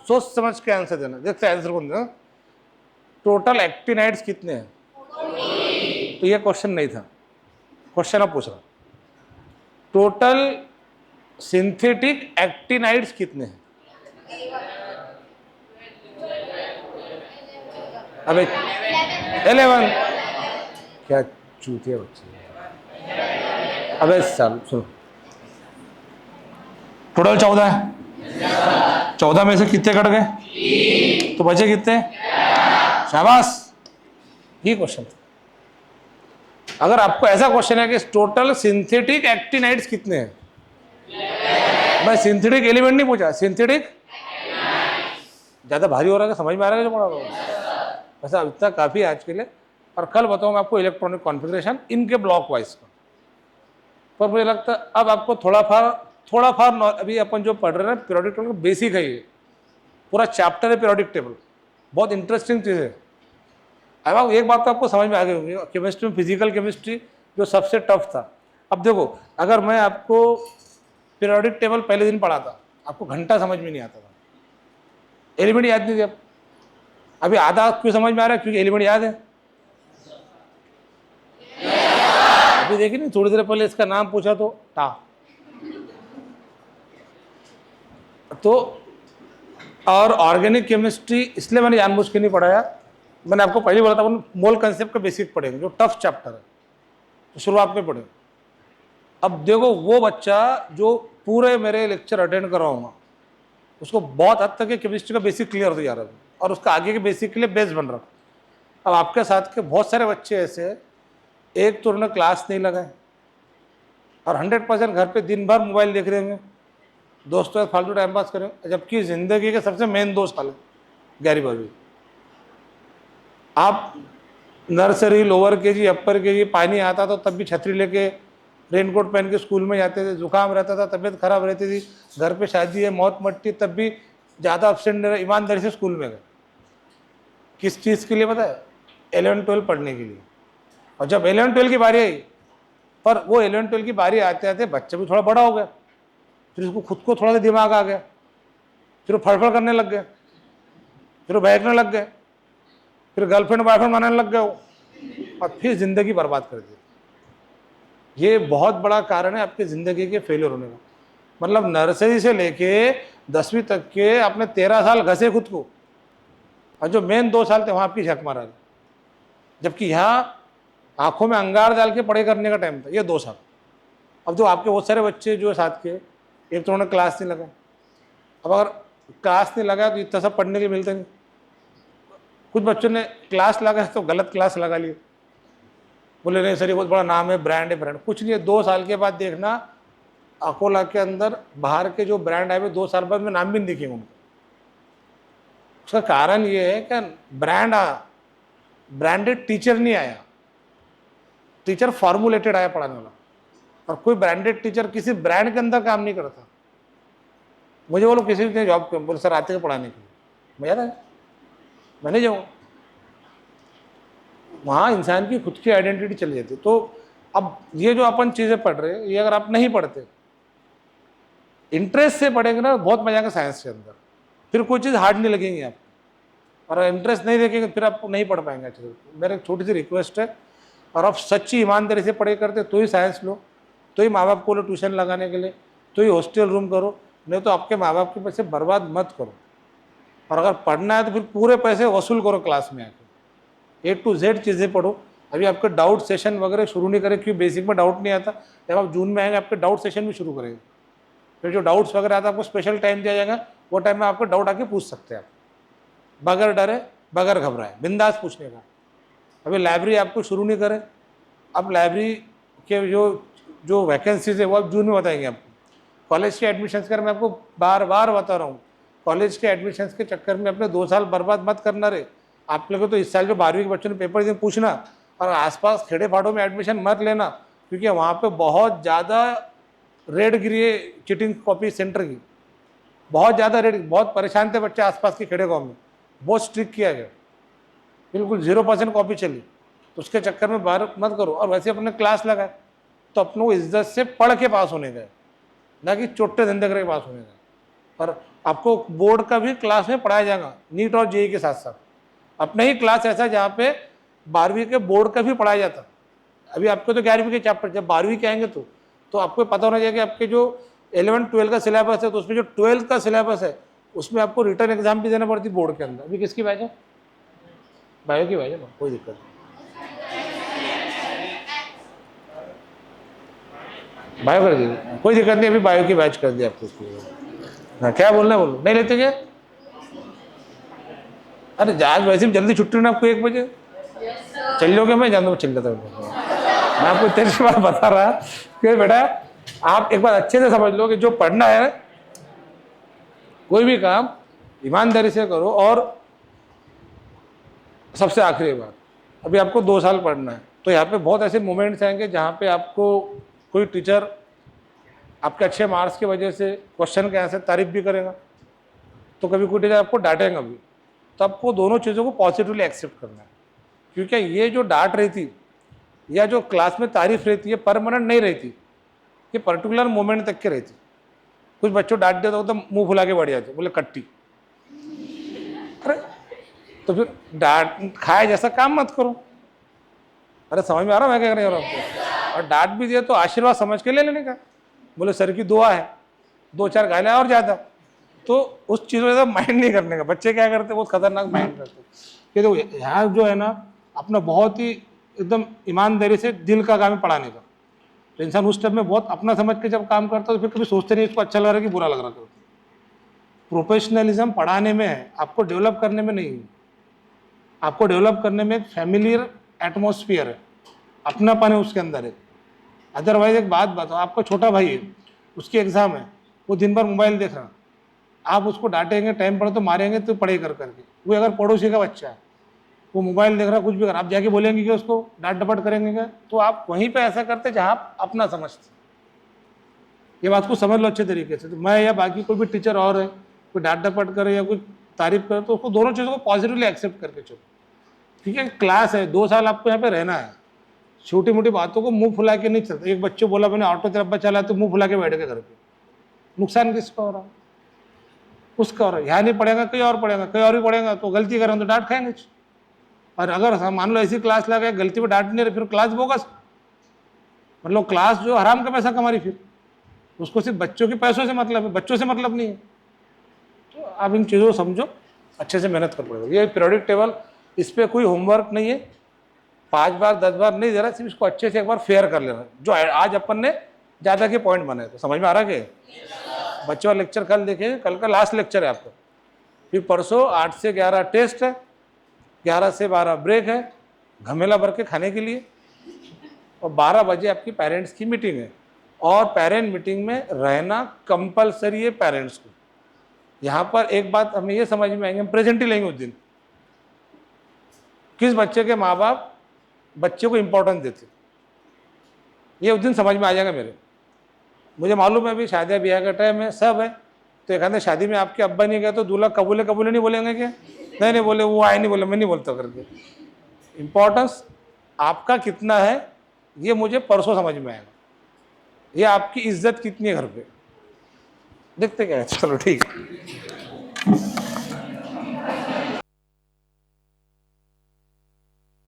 सोच समझ के आंसर देना। देखते आंसर कौन देना। टोटल एक्टिनाइड्स कितने हैं? तो ये क्वेश्चन नहीं था, क्वेश्चन अब पूछ रहा, टोटल सिंथेटिक एक्टिनाइड्स कितने हैं? अबे 11। क्या चूतिया बच्चे। अबे साल सुनो, टोटल 14 है। 14 में से कितने कट गए? तो बचे कितने? शाबाश, ये क्वेश्चन था। अगर आपको ऐसा क्वेश्चन है कि टोटल सिंथेटिक एक्टिनाइड्स कितने हैं, मैं सिंथेटिक एलिमेंट नहीं पूछा, सिंथेटिक। ज्यादा भारी हो रहा है, समझ में आ रहा है जो पढ़ा रहा हूँ? वैसा इतना काफी है आज के लिए। और कल बताऊंगा आपको इलेक्ट्रॉनिक कॉन्फ़िगरेशन इनके ब्लॉक वाइज का। पर मुझे लगता है अब आपको थोड़ा फार अभी अपन जो पढ़ रहे हैं पीरियोडिक टेबल बेसिक है, ये पूरा चैप्टर है पीरियोडिक टेबल, बहुत इंटरेस्टिंग चीज़ है। अब एक बात तो आपको समझ में आ गई होगी, केमिस्ट्री में फिजिकल केमिस्ट्री जो सबसे टफ था। अब देखो, अगर मैं आपको पीरियोडिक टेबल पहले दिन पढ़ाता, आपको घंटा समझ में नहीं आता था, एलिमेंट याद नहीं थे। अब अभी आधा क्यों समझ में आ रहा है? क्योंकि एलिमेंट याद है। अभी देखिए नहीं, थोड़ी देर पहले इसका नाम पूछा तो टा। तो और ऑर्गेनिक केमिस्ट्री इसलिए मैंने जानबूझ के नहीं पढ़ाया, मैंने आपको पहले बोला था मोल कंसेप्ट का बेसिक पढ़ेंगे, जो टफ चैप्टर है, तो शुरुआत में पढ़ेंगे। अब देखो, वो बच्चा जो पूरे मेरे लेक्चर अटेंड कराऊंगा उसको बहुत हद तक केमिस्ट्री का बेसिक क्लियर हो जा रहा है और उसका आगे के बेसिक के लिए बेस बन रहा। अब आपके साथ के बहुत सारे बच्चे ऐसे, एक तो उन्होंने क्लास नहीं लगाए और 100% घर पे दिन भर मोबाइल देख रहे होंगे, दोस्तों फालतू टाइम पास करें, जबकि जिंदगी के सबसे मेन 2 साल है 11वीं-12वीं। आप नर्सरी, लोअर केजी, अपर केजी, पानी आता तो तब भी छतरी लेके रेनकोट पहन के स्कूल में जाते थे, जुकाम रहता था, तबीयत खराब रहती थी, घर पे शादी है, मौत मट्टी, तब भी ज़्यादा अब्सेंट नहीं रहे, ईमानदारी से स्कूल में गए। किस चीज़ के लिए पता है? 11-12 पढ़ने के लिए। और जब 11-12 की बारी आई, पर वो 11-12 की बारी आते आते बच्चा भी थोड़ा बड़ा हो गया, फिर उसको खुद को थोड़ा सा दिमाग आ गया, फिर वो फड़फड़ करने लग गए, फिर वो बहकने लग गए, फिर गर्लफ्रेंड बॉयफ्रेंड बनाने लग गए वो, और फिर ज़िंदगी बर्बाद कर दी। ये बहुत बड़ा कारण है आपकी ज़िंदगी के फेलियर होने का। मतलब नर्सरी से लेके 10वीं तक के आपने 13 साल घसे खुद को, और जो मेन 2 साल थे वहाँ आपकी झक मारा, जबकि यहाँ आंखों में अंगार डाल के पढ़ाई करने का टाइम था, ये 2 साल। अब जो आपके बहुत सारे बच्चे जो साथ के, एक तो उन्होंने क्लास नहीं लगा, अब अगर क्लास नहीं लगा तो इतना सब पढ़ने के लिए मिलते नहीं। कुछ बच्चों ने क्लास लगा तो गलत क्लास लगा ली, बोले नहीं सर ये बहुत बड़ा नाम है, ब्रांड है। ब्रांड कुछ नहीं है, 2 साल के बाद देखना अकोला के अंदर बाहर के जो ब्रांड आए हुए 2 साल बाद में नाम भी नहीं दिखेंगे उनको। उसका कारण ये है कि ब्रांडेड टीचर नहीं आया, टीचर फॉर्मुलेटेड आया पढ़ाने वाला, और कोई ब्रांडेड टीचर किसी ब्रांड के अंदर काम नहीं करता। मुझे बोलो किसी ने जॉब क्यों, बोले सर आते हैं पढ़ाने के लिए, मैं याद है मैंने जाऊँ, वहाँ इंसान की खुद की आइडेंटिटी चली जाती। तो अब ये जो अपन चीज़ें पढ़ रहे हैं, ये अगर आप नहीं पढ़ते, इंटरेस्ट से पढ़ेंगे ना, बहुत मजा आएगा साइंस के अंदर, फिर कोई चीज़ हार्ड नहीं लगेगी आपको। और इंटरेस्ट नहीं देखेंगे फिर आप नहीं पढ़ पाएंगे अच्छे से। मेरी एक छोटी सी रिक्वेस्ट है, और आप सच्ची ईमानदारी से पढ़ाई करते तो ही साइंस लो, तो ही माँ बाप को लो ट्यूशन लगाने के लिए, तो ही हॉस्टल रूम करो, नहीं तो आपके माँ बाप के पैसे बर्बाद मत करो। और अगर पढ़ना है तो फिर पूरे पैसे वसूल करो, क्लास में आके A to Z चीज़ें पढ़ो। अभी आपके डाउट सेशन वगैरह शुरू नहीं करें, क्यों? बेसिक में डाउट नहीं आता, जब आप जून में आएंगे आपके डाउट सेशन भी शुरू करेंगे, फिर जो डाउट्स वगैरह आता है आपको स्पेशल टाइम दिया जाएगा, वो टाइम में आपको डाउट आके पूछ सकते हैं आप, बगैर डरे बगैर घबराए, बिंदास पूछने का। अभी लाइब्रेरी आपको शुरू नहीं करें, अब लाइब्रेरी के जो वैकेंसीज है वो आप जून में बताएंगे आपको। कॉलेज के एडमिशन्स कर मैं आपको बार बार बता रहा हूँ, कॉलेज के एडमिशन्स के चक्कर में अपने 2 साल बर्बाद मत करना रे। आप लोगों तो इस साल जो 12वीं के बच्चों ने पेपर दिए पूछना, और आसपास खेड़े फाड़ों में एडमिशन मत लेना, क्योंकि वहाँ पे बहुत ज़्यादा रेड गिरी है चिटिंग कॉपी सेंटर की, बहुत ज़्यादा रेड, बहुत परेशान थे बच्चे आसपास के खेड़े गाँव में, बहुत स्ट्रिक्ट किया गया, बिल्कुल 0% कॉपी चली। तो उसके चक्कर में बाहर मत करो, और वैसे अपने क्लास लगाए तो अपनों को इज्जत से पढ़ के पास होने गए, ना कि चोट्टे धंधे करके पास होने गए। और आपको बोर्ड का भी क्लास में पढ़ाया जाएगा, नीट और जेईई के साथ साथ। अपना ही क्लास ऐसा जहाँ पे 12वीं के बोर्ड का भी पढ़ाया जाता। अभी आपको तो 11वीं के चैप्टर, जब 12वीं के आएंगे तो आपको पता होना चाहिए कि आपके जो 11-12 का सिलेबस है, तो उसमें जो 12th का सिलेबस है उसमें आपको रिटर्न एग्जाम भी देना पड़ती बोर्ड के अंदर। अभी किसकी बैच है? बायो की बैच है, कोई दिक्कत नहीं, बायो कर दीजिए, कोई दिक्कत नहीं, अभी बायो की बैच कर दी आपको उसकी। हाँ, क्या बोलना है बोलो, नहीं लेते क्या? अरे आज वैसे भी जल्दी छुट्टी ना आपको 1 बजे चल लोगे, मैं जानता हूँ चल जाता हूँ। मैं आपको इतनी बार बता रहा कि बेटा आप एक बार अच्छे से समझ लो कि जो पढ़ना है कोई भी काम ईमानदारी से करो। और सबसे आखिरी बात, अभी आपको 2 साल पढ़ना है, तो यहाँ पे बहुत ऐसे मोमेंट्स आएंगे जहाँ पे आपको कोई टीचर आपके अच्छे मार्क्स की वजह से क्वेश्चन के आंसर तारीफ भी करेगा, तो कभी कोई टीचर आपको डांटेगा भी। तो आपको दोनों चीज़ों को पॉजिटिवली एक्सेप्ट करना है, क्योंकि ये जो डांट रहती या जो क्लास में तारीफ रहती है परमानेंट नहीं रहती, ये पर्टिकुलर मोमेंट तक के रहती। कुछ बच्चों डांट देता हो तो मुंह फुला के बढ़ जाते, बोले कट्टी। अरे तो फिर डांट खाए जैसा काम मत करो। अरे समझ में आ रहा मैं क्या कर रहा हूँ आपको? और डांट भी दिए तो आशीर्वाद समझ के ले लेने का, बोले सर की दुआ है, 2-4 गालियाँ और ज़्यादा। तो उस चीज़ को माइंड नहीं करने का। बच्चे क्या करते हैं, बहुत खतरनाक माइंड करते हैं कि देखो यहाँ जो है ना अपना बहुत ही एकदम ईमानदारी से दिल का काम है पढ़ाने का। तो इंसान उस टाइम में बहुत अपना समझ के जब काम करता है तो फिर कभी सोचते नहीं इसको अच्छा लग रहा है कि बुरा लग रहा है। प्रोफेशनलिज्म पढ़ाने में है, आपको डेवलप करने में नहीं है। आपको डेवलप करने में एक फैमिलियर एटमोसफियर है, अपनापन है उसके अंदर है। अदरवाइज एक बात बताओ, आपका छोटा भाई है, उसकी एग्ज़ाम है, वो दिन भर मोबाइल देख रहा, आप उसको डांटेंगे टाइम पर तो मारेंगे तो पढ़ाई कर करके। वो अगर पड़ोसी का बच्चा है, वो मोबाइल देख रहा कुछ भी कर, आप जाके बोलेंगे कि उसको डांट डपट करेंगे क्या? तो आप वहीं पे ऐसा करते जहाँ आप अपना समझते। ये बात को समझ लो अच्छे तरीके से। तो मैं या बाकी कोई भी टीचर और है, कोई डांट डपट करे या कोई तारीफ करे, तो उसको दोनों चीज़ों को पॉजिटिवली एक्सेप्ट करके चलो। ठीक है, क्लास है, 2 साल आपको यहाँ पे रहना है। छोटी मोटी बातों को मुंह फुला के नहीं चलता। एक बच्चे बोला मैंने ऑटो तेरा अब्बा चला, तो मुंह फुला के बैठ गए घर पे, नुकसान किसका हो रहा है? उसका हो रहा है। यहाँ नहीं पढ़ेगा कहीं और पढ़ेगा, कहीं और भी पढ़ेगा, तो गलती करेंगे तो डांट खाएंगे। और अगर मान लो ऐसी क्लास लगा गलती में डांट नहीं रहे, फिर क्लास बोगस, मतलब क्लास जो हराम का पैसा कमा रही, फिर उसको सिर्फ बच्चों के पैसों से मतलब है, बच्चों से मतलब नहीं है। तो आप इन चीज़ों को समझो, अच्छे से मेहनत कर पड़ेगा। ये पीरियोडिक टेबल, इस पर कोई होमवर्क नहीं है, 5 बार 10 बार नहीं दे रहा, सिर्फ इसको अच्छे से एक बार फेयर कर लेना। जो आज अपन ने ज़्यादा के पॉइंट बनाए, तो समझ में आ रहा है कि बच्चों का लेक्चर कल देखेंगे, कल का लास्ट लेक्चर है आपका। फिर परसों 8 से 11 टेस्ट है, 11 से 12 ब्रेक है घमेला भर के खाने के लिए, और 12 बजे आपकी पेरेंट्स की मीटिंग है। और पेरेंट मीटिंग में रहना कंपलसरी है पेरेंट्स को। यहाँ पर एक बात हमें ये समझ में आएंगे, हम प्रेजेंट ही लेंगे उस दिन। किस बच्चे के माँ बाप बच्चे को इम्पोर्टेंस देते, ये उस दिन समझ में आ जाएगा मेरे। मुझे मालूम है अभी शादी ब्याह का टाइम है, सब है, तो एक आधे शादी में आपके अब्बा नहीं गए तो दूल्हा कबूले कबूले नहीं बोलेंगे क्या? नहीं बोले, वो आए नहीं बोले, मैं नहीं बोलता करके। इम्पोर्टेंस आपका कितना है ये मुझे परसों समझ में आएगा, ये आपकी इज्जत कितनी है घर पे, देखते क्या है। चलो ठीक है।